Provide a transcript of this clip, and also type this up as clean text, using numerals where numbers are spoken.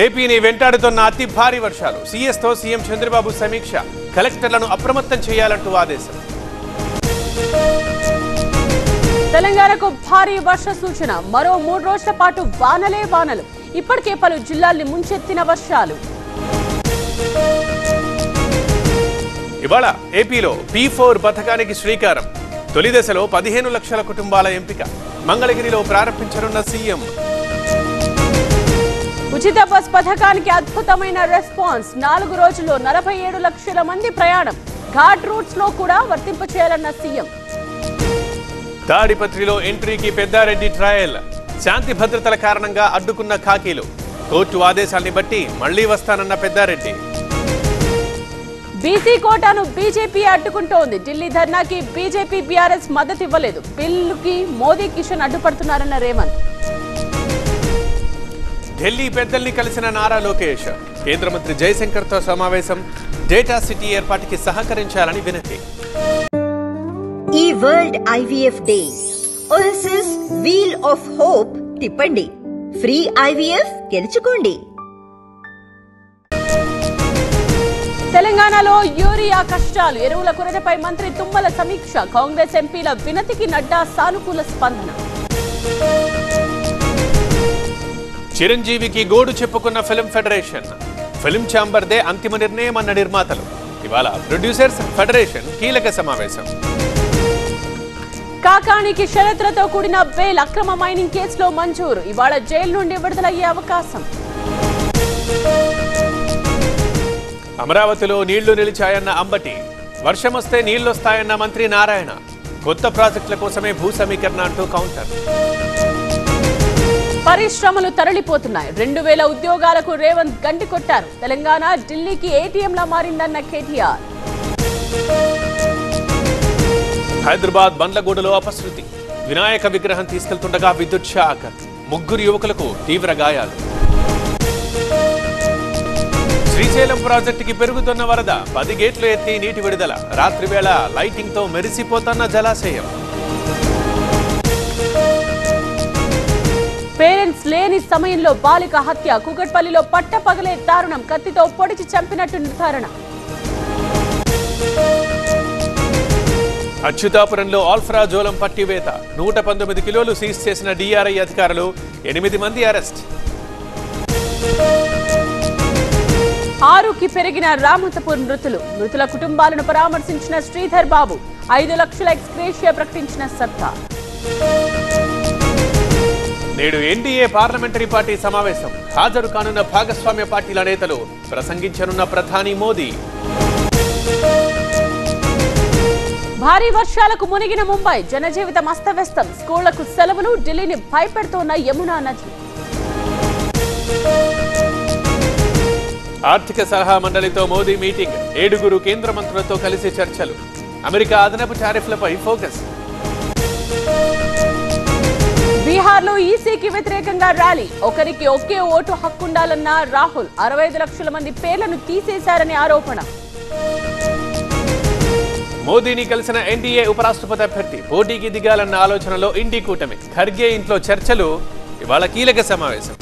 ఏపీని వెంటాడుతున్న అతి భారీ వర్షాలు. సీఎస్తో సీఎం చంద్రబాబు సమీక్ష. కలెక్టర్లను అప్రమత్తం చేయాలంటూ ఆదేశం. తెలంగాణకు భారీ వర్ష సూచన. మరో 3 రోజుల పాటు వానలే వానలు. ఇప్పటికే పలు జిల్లాల్ని ముంచెత్తిన వర్షాలు. ఇవాళ ఏపీలో P4 పథకానికి శ్రీకారం. తొలి దశలో 15 లక్షల కుటుంబాల ఎంపిక. మంగళగిరిలో ప్రారంభించనున్న సీఎం. ఉచిత బస్ పథకానికి అద్భుతమైన రెస్పాన్స్. 4 రోజుల్లో 47 లక్షల మంది ప్రయాణం. ఘాట్ రూట్స్ లో కూడా వర్తింపచేయాలన్న సీఎం. తాడిపత్రిలో ఎంట్రీకి పెద్దారెడ్డి ట్రయల్. శాంతి భద్రతల కారణంగా అడ్డుకున్న ఖాకీలు. కోర్టు ఆదేశాల్ని బట్టి మళ్లీ వస్తానన్న పెద్దారెడ్డి. బీసీ కోటాను బీజేపీ అడ్డుకుంటోంది. ఢిల్లీ ధర్నాకి బీజేపీ బీఆర్ఎస్ మద్దతు ఇవ్వలేదు. బిల్లుకి మోదీ కిషన్ అడ్డుపడుతున్నారన్న రేవంత్. ఢిల్లీ పెద్దల్ని కలిసిన నారా లోకేష్. కేంద్ర మంత్రి జయశంకర్తో సమావేశం. డేటా సిటీ ఏర్పాటుకి సహకరించాలని వినతి. ఈ world IVF day OSS wheel of hope తిప్పండి. ఫ్రీ ఐవీఎఫ్ గెలుచుకోండి. తెలంగాణలో యూరియా కష్టాలు. ఎరువుల కొరతపై మంత్రి తుమ్మల సమీక్ష. కాంగ్రెస్ ఎంపీల వినతికి నడ్డా సానుకూల స్పందన. చిరంజీవికి గోడు చెప్పుకున్న ఫిల్మ్ ఫెడరేషన్. ఫిల్మ్ ఛాంబర్దే అంతిమ నిర్ణయం అన్న నిర్మాతలు. ఇవాళ ప్రొడ్యూసర్స్ ఫెడరేషన్ కీలక సమావేశం. కాకానికి షరతులతో కూడిన బెయిల్. అక్రమ మైనింగ్ కేసులో మంజూరు. ఇవాళ జైలు నుండి విడుదలయ్యే అవకాశం. అమరావతిలో నీళ్లు నిలిచాయన్న అంబటి. వర్షమొస్తే నీళ్లొస్తాయన్న మంత్రి నారాయణ. కొత్త ప్రాజెక్టుల కోసమే భూ సమీకరణ అంటూ కౌంటర్. పరిశ్రమలు తరలిపోతున్నాయి. 2000 ఉద్యోగాలకు రేవంత్ గంటి కొట్టారు. తెలంగాణ ఢిల్లీకి ఏటీఎంలా మారిందన్న కేటీఆర్. హైదరాబాద్ బండ్లగూడలో అపశృతి. వినాయక విగ్రహం తీసుకెళ్తుండగా విద్యుత్ షాక్. 3 యువకులకు తీవ్ర గాయాలు. శ్రీశైలం ప్రాజెక్టుకి పెరుగుతున్న వరద. 10 గేట్లు ఎత్తి నీటి విడుదల. రాత్రి వేళ లైటింగ్ తో మెరిసిపోతున్న జలాశయం. పేరెంట్స్ లేని సమయంలో బాలిక హత్య. కూకట్పల్లిలో పట్టపగలే దారుణం. కత్తితో పొడిచి చంపినట్టు నిర్ధారణ. అచ్యుతాపురంలో ఆల్ఫ్రా జోలం పట్టివేత. 119 కిలోలు సీజ్ చేసిన డిఆర్ఐ అధికారులు. 8 మంది అరెస్ట్. 6కి పెరిగిన రామతపూర్ మృతులు. మృతుల కుటుంబాలను పరామర్శించిన శ్రీధర్ బాబు. 5 లక్షల ఎక్స్గ్రేషియా ప్రకటించిన సర్కార్. నేడు ఎన్డీఏ పార్లమెంటరీ పార్టీ సమావేశం. హాజరు కానున్న భాగస్వామ్య పార్టీల నేతలు. ప్రసంగించనున్న ప్రధాని మోదీ. భారీ వర్షాలకు మునిగిన ముంబై. జనజీవితం అస్తవ్యస్తం. స్కూళ్లకు సెలవులు. ఢిల్లీని భయపెడుతోన్న యమునా నది. ఆర్థిక సలహా మండలితో మోదీ మీటింగ్. 7 కేంద్ర మంత్రులతో కలిసి చర్చలు. అమెరికా అదనపు టారిఫ్లపై ఫోకస్. బీహార్లో ఈసీకి వ్యతిరేకంగా ర్యాలీ. ఒకరికి ఒకే ఓటు హక్కుండాలన్న రాహుల్. 65 లక్షల మంది పేర్లను తీసేశారని ఆరోపణ. మోదీని కలిసిన ఎన్డీఏ ఉపరాష్ట్రపతి అభ్యర్థి. పోటీకి దిగాలన్న ఆలోచనలో ఇండి కూటమి. ఖర్గే ఇంట్లో చర్చలు. ఇవాళ కీలక సమావేశం.